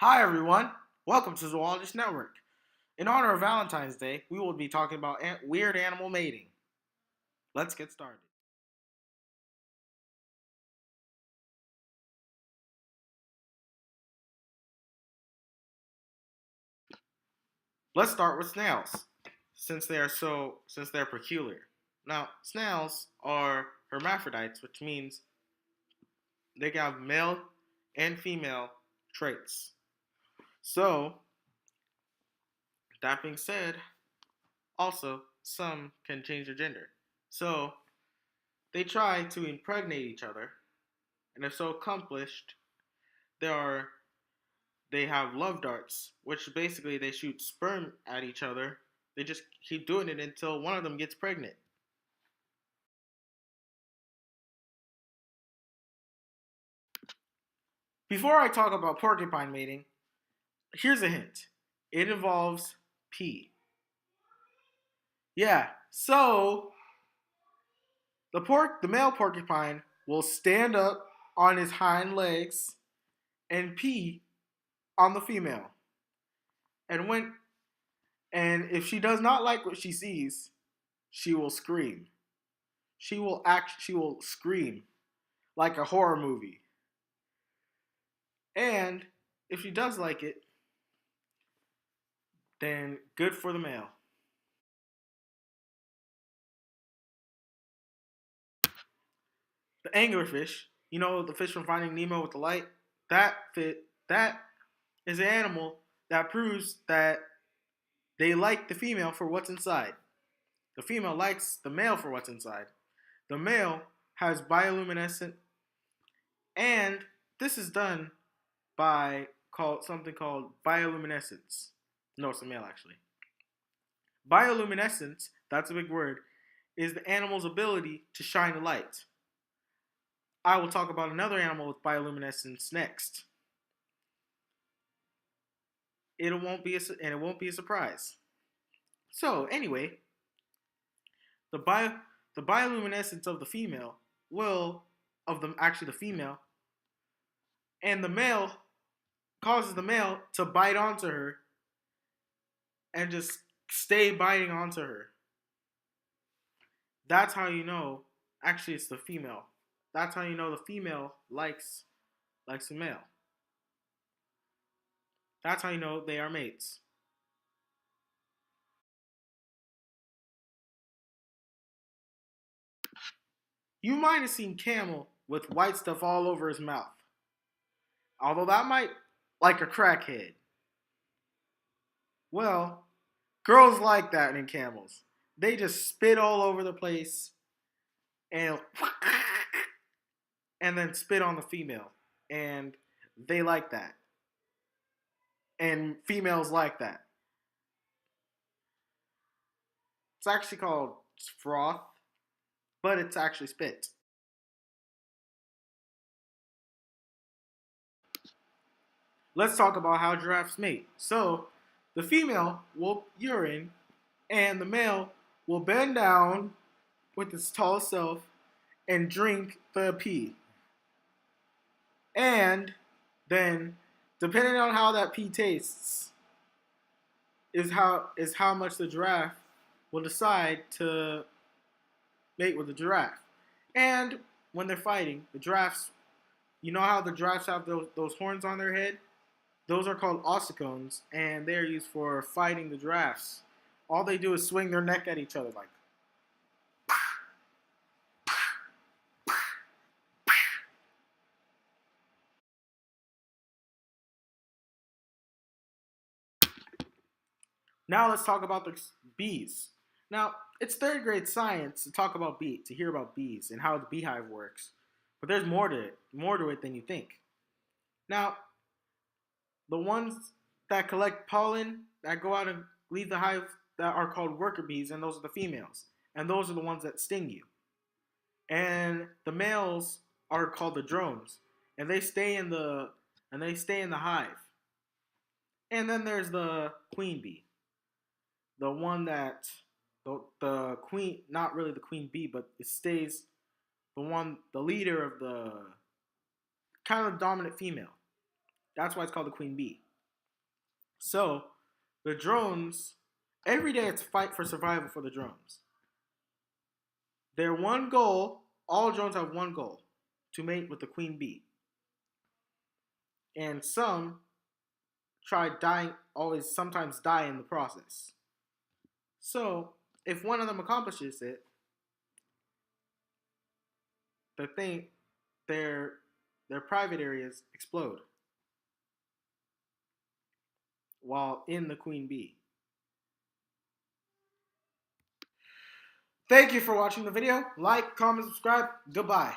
Hi everyone, welcome to Zoologist Network. In honor of Valentine's Day, we will be talking about weird animal mating. Let's get started. Let's start with snails, since they're peculiar. Now, snails are hermaphrodites, which means they can have male and female traits. So, that being said, also some can change their gender. So, they try to impregnate each other, and if so accomplished, there are they have love darts, which basically they shoot sperm at each other. They just keep doing it until one of them gets pregnant. Before I talk about porcupine mating, here's a hint. It involves pee. Yeah, so the male porcupine will stand up on his hind legs and pee on the female. And when and if she does not like what she sees, she will scream. She will scream like a horror movie. And if she does like it, then good for the male. The anglerfish, you know the fish from Finding Nemo with the light, that is an animal that proves that they like the female for what's inside. The female likes the male for what's inside. The male has bioluminescent, and this is done by something called bioluminescence. No, it's a male actually. Bioluminescence, that's a big word, is the animal's ability to shine a light. I will talk about another animal with bioluminescence next. It won't be a surprise. So anyway, the bio the bioluminescence of the female will of the actually the female and the male causes the male to bite onto her and just stay biting onto her. That's how you know. Actually, it's the female. That's how you know the female likes the male. That's how you know they are mates. You might have seen camel with white stuff all over his mouth. Although that might like a crackhead. Well, girls like that in camels. They just spit all over the place and and then spit on the female. And they like that. And females like that. It's actually called froth, but it's actually spit. Let's talk about how giraffes mate. So, the female will urine, and the male will bend down with its tall self and drink the pee. And then, depending on how that pee tastes, is how much the giraffe will decide to mate with the giraffe. And when they're fighting, the giraffes, you know how the giraffes have those horns on their head? Those are called ossicones, and they're used for fighting the giraffes. All they do is swing their neck at each other like. Now let's talk about the bees. Now it's third grade science to talk about to hear about bees and how the beehive works, but there's more to it than you think. Now the ones that collect pollen that go out and leave the hive that are called worker bees, and those are the females, and those are the ones that sting you. And the males are called the drones, and they stay in the hive. And then there's the queen bee, the one that the queen, not really the queen bee, but it stays the leader of the kind of dominant female. That's why it's called the queen bee. So the drones, every day it's a fight for survival for the drones. Their one goal, all drones have one goal, to mate with the queen bee. And some try dying, always sometimes die in the process. So if one of them accomplishes it, the thing, their their private areas explode while in the queen bee. Thank you for watching the video. Like, comment, subscribe. Goodbye.